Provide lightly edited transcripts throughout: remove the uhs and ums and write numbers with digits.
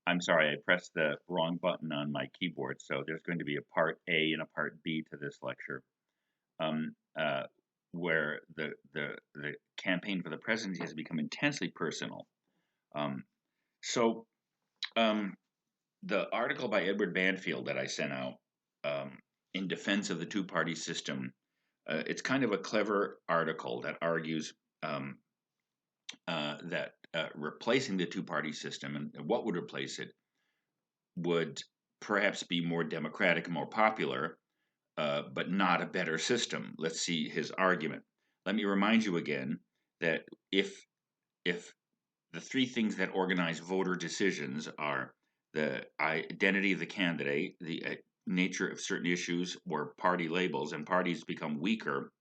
I'm sorry, I pressed the wrong button on my keyboard. So there's going to be a part A and a part B to this lecture, um, uh, where the campaign for the presidency has become intensely personal. Um, so um, the article by Edward Banfield that I sent out um, in defense of the two-party system, it's kind of a clever article that argues that replacing the two-party system and what would replace it would perhaps be more democratic and more popular, but not a better system. Let's see his argument. Let me remind you again that if the three things that organize voter decisions are the identity of the candidate, the nature of certain issues or party labels, and parties become weaker,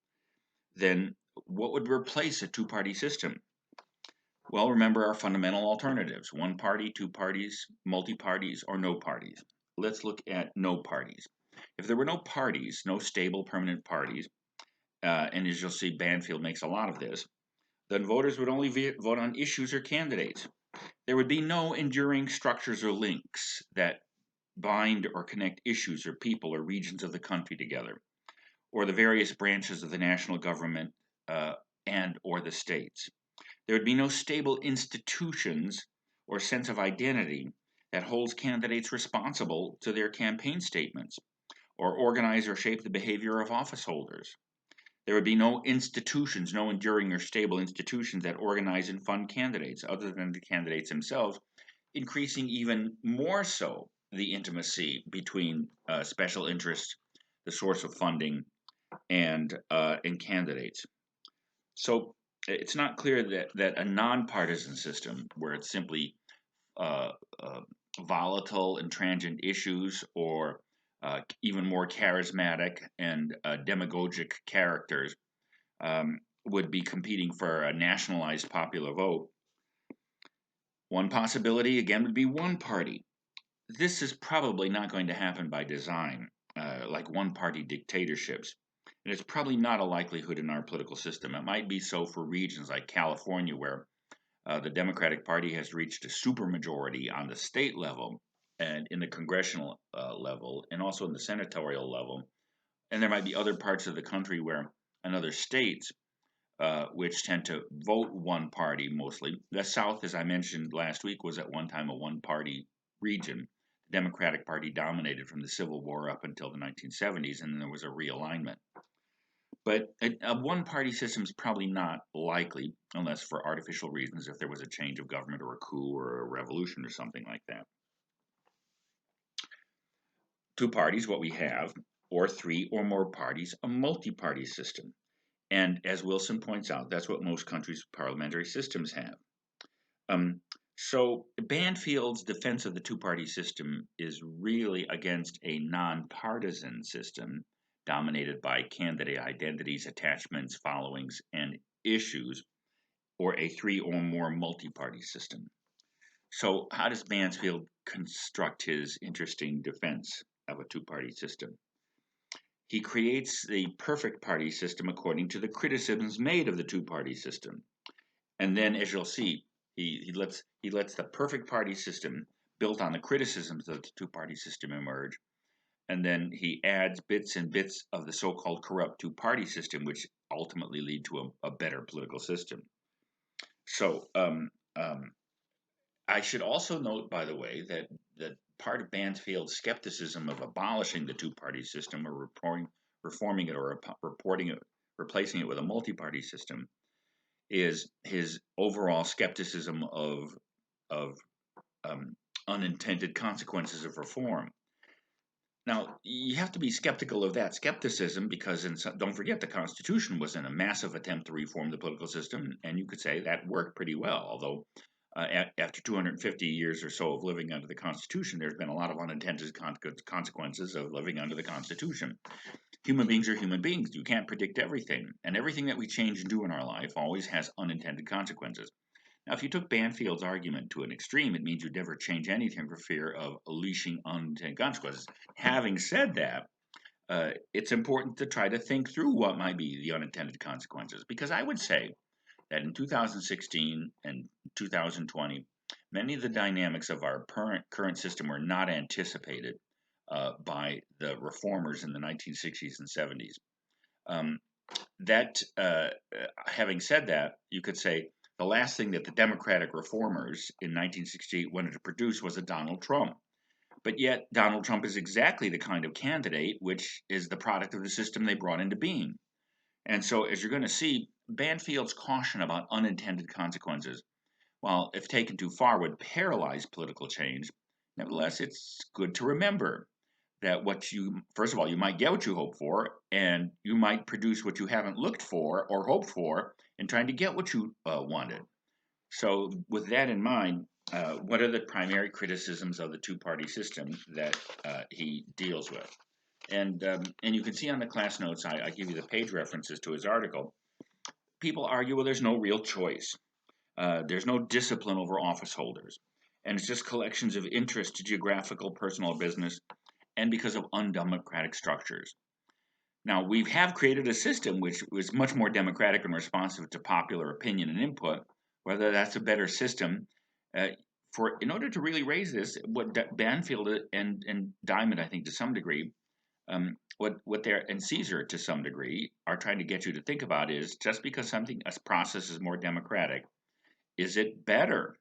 then what would replace a two-party system? Well, remember our fundamental alternatives: one party, two parties, multi parties, or no parties. Let's look at no parties. If there were no parties, no stable permanent parties, and as you'll see, Banfield makes a lot of this, then voters would only vote on issues or candidates. There would be no enduring structures or links that bind or connect issues or people or regions of the country together, or the various branches of the national government and or the states. There would be no stable institutions or sense of identity that holds candidates responsible to their campaign statements or organize or shape the behavior of office holders. There would be no institutions, no enduring or stable institutions that organize and fund candidates other than the candidates themselves, increasing even more so the intimacy between special interests, the source of funding, and candidates. So it's not clear that a nonpartisan system where it's simply uh, uh, volatile and transient issues or even more charismatic and demagogic characters would be competing for a nationalized popular vote. One possibility, again, would be one party. This is probably not going to happen by design, like one party dictatorships. And it's probably not a likelihood in our political system. It might be so for regions like California, where the Democratic Party has reached a supermajority on the state level and in the congressional level, and also in the senatorial level. And there might be other parts of the country where, and other states, which tend to vote one party mostly. The South, as I mentioned last week, was at one time a one party region. The Democratic Party dominated from the Civil War up until the 1970s, and then there was a realignment. But a one party system is probably not likely unless for artificial reasons, if there was a change of government or a coup or a revolution or something like that. Two parties, what we have, or three or more parties, a multi party system. And as Wilson points out, that's what most countries' parliamentary systems have. Um, so Banfield's defense of the two-party system is really against a nonpartisan system dominated by candidate identities, attachments, followings, and issues, or a three or more multi-party system. So how does Mansfield construct his interesting defense of a two-party system? He creates the perfect party system according to the criticisms made of the two-party system. And then, as you'll see, he lets the perfect party system built on the criticisms of the two-party system emerge, and then he adds bits and bits of the so-called corrupt two-party system, which ultimately lead to a better political system. So I should also note, by the way, that part of Banfield's skepticism of abolishing the two-party system or reforming it or reporting it, replacing it with a multi-party system is his overall skepticism of unintended consequences of reform. Now, you have to be skeptical of that skepticism because, don't forget, the Constitution was in a massive attempt to reform the political system, and you could say that worked pretty well. Although, after 250 years or so of living under the Constitution, there's been a lot of unintended consequences of living under the Constitution. Human beings are human beings. You can't predict everything, and everything that we change and do in our life always has unintended consequences. Now, if you took Banfield's argument to an extreme, it means you'd never change anything for fear of unleashing unintended consequences. Having said that, it's important to try to think through what might be the unintended consequences, because I would say that in 2016 and 2020, Many of the dynamics of our current system were not anticipated by the reformers in the 1960s and 70s. Um, Having said that, you could say the last thing that the Democratic reformers in 1968 wanted to produce was a Donald Trump. But yet, Donald Trump is exactly the kind of candidate which is the product of the system they brought into being. And so, as you're going to see, Banfield's caution about unintended consequences, while if taken too far, would paralyze political change. Nevertheless, it's good to remember that first of all, you might get what you hope for, and you might produce what you haven't looked for or hoped for in trying to get what you wanted. So, with that in mind, what are the primary criticisms of the two-party system that he deals with? And you can see on the class notes, I give you the page references to his article. People argue, well, there's no real choice. There's no discipline over office holders. And it's just collections of interest, geographical, personal, business, and because of undemocratic structures. Now, we have created a system which was much more democratic and responsive to popular opinion and input. Whether that's a better system, in order to really raise this, what Banfield and Diamond, I think, to some degree, what they're and Caesar to some degree are trying to get you to think about is just because a process is more democratic, is it better?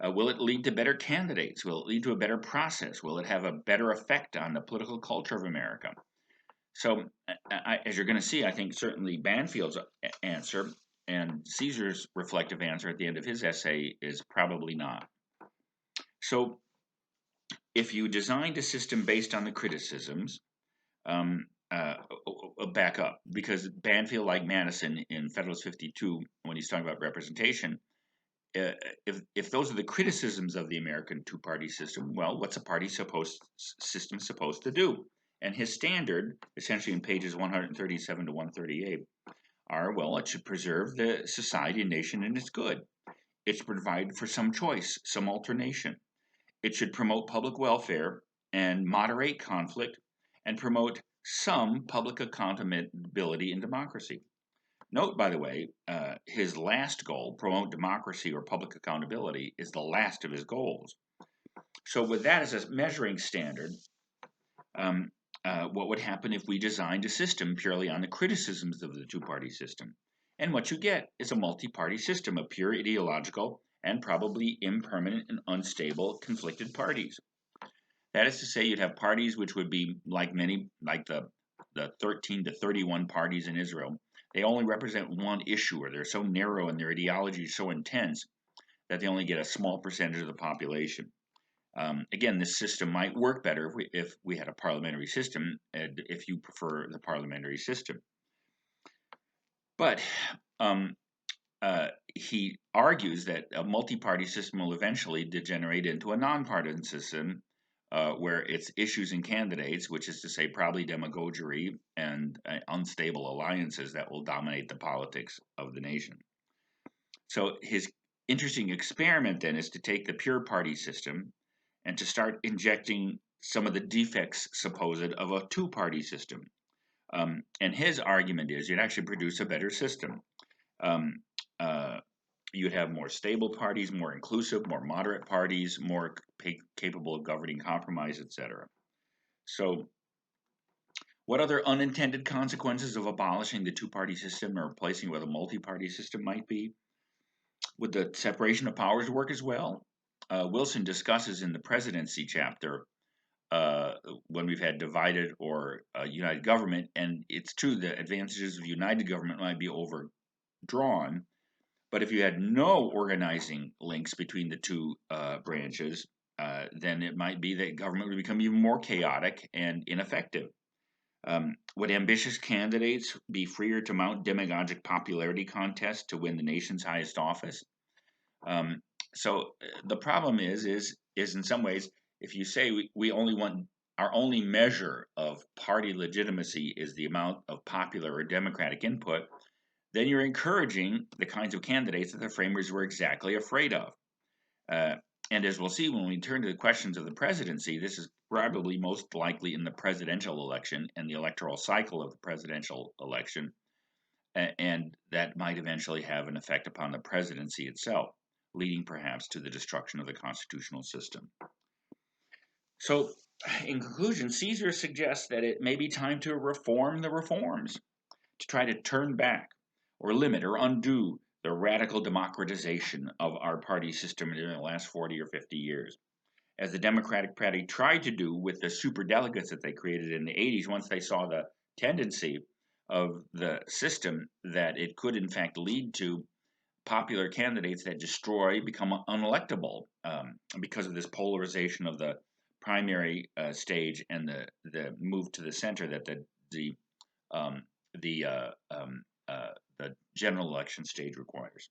Will it lead to better candidates? Will it lead to a better process? Will it have a better effect on the political culture of America? So, as you're going to see, I think certainly Banfield's answer and Caesar's reflective answer at the end of his essay is probably not. So, if you designed a system based on the criticisms, back up, because Banfield, like Madison in Federalist 52, when he's talking about representation, if those are the criticisms of the American two-party system, well, what's a party system supposed to do? And his standard, essentially in pages 137 to 138, are, well, it should preserve the society and nation and its good. It should provide for some choice, some alternation. It should promote public welfare and moderate conflict and promote some public accountability and democracy. Note, by the way, his last goal, promote democracy or public accountability, is the last of his goals. So with that as a measuring standard, what would happen if we designed a system purely on the criticisms of the two-party system? And what you get is a multi-party system of pure ideological and probably impermanent and unstable conflicted parties. That is to say, you'd have parties which would be like the 13 to 31 parties in Israel. They only represent one issue, or they're so narrow and their ideology is so intense that they only get a small percentage of the population. Again, this system might work better if we had a parliamentary system, if you prefer the parliamentary system. But he argues that a multi-party system will eventually degenerate into a non-partisan system where it's issues and candidates, which is to say probably demagoguery and unstable alliances that will dominate the politics of the nation. So his interesting experiment then is to take the pure party system and to start injecting some of the defects supposed of a two-party system. And his argument is you'd actually produce a better system. You'd have more stable parties, more inclusive, more moderate parties, more capable of governing compromise, etc. So, what other unintended consequences of abolishing the two-party system or replacing it with a multi-party system might be? Would the separation of powers work as well? Wilson discusses in the presidency chapter when we've had divided or united government, and it's true the advantages of united government might be overdrawn. But if you had no organizing links between the two branches, then it might be that government would become even more chaotic and ineffective. Would ambitious candidates be freer to mount demagogic popularity contests to win the nation's highest office? So the problem is in some ways, if you say we only want our only measure of party legitimacy is the amount of popular or democratic input, then you're encouraging the kinds of candidates that the framers were exactly afraid of. And as we'll see when we turn to the questions of the presidency, this is probably most likely in the presidential election and the electoral cycle of the presidential election, and that might eventually have an effect upon the presidency itself. leading perhaps to the destruction of the constitutional system. So, in conclusion, Caesar suggests that it may be time to reform the reforms, to try to turn back or limit or undo the radical democratization of our party system in the last 40 or 50 years. As the Democratic Party tried to do with the superdelegates that they created in the 80s, once they saw the tendency of the system that it could, in fact, lead to popular candidates that become unelectable because of this polarization of the primary stage and the move to the center that um, the uh, um, the general election stage requires.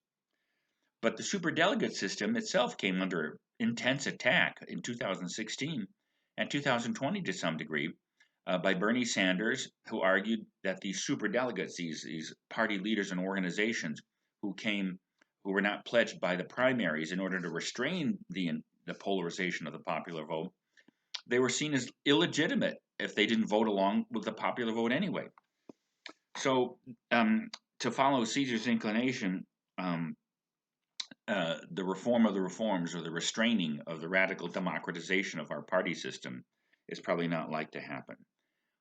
But the superdelegate system itself came under intense attack in 2016 and 2020 to some degree by Bernie Sanders, who argued that these superdelegates, these party leaders and organizations who were not pledged by the primaries in order to restrain the polarization of the popular vote, they were seen as illegitimate if they didn't vote along with the popular vote anyway. So, to follow Caesar's inclination, the reform of the reforms or the restraining of the radical democratization of our party system is probably not like to happen.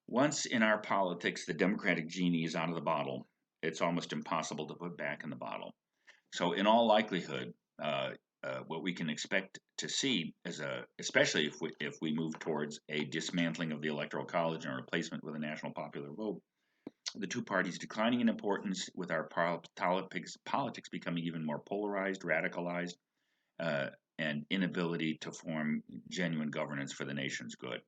Once in our politics, the Democratic genie is out of the bottle, it's almost impossible to put back in the bottle. So, in all likelihood, what we can expect to see is especially if we move towards a dismantling of the electoral college and a replacement with a national popular vote, the two parties declining in importance, with our politics becoming even more polarized, radicalized, uh, and inability to form genuine governance for the nation's good.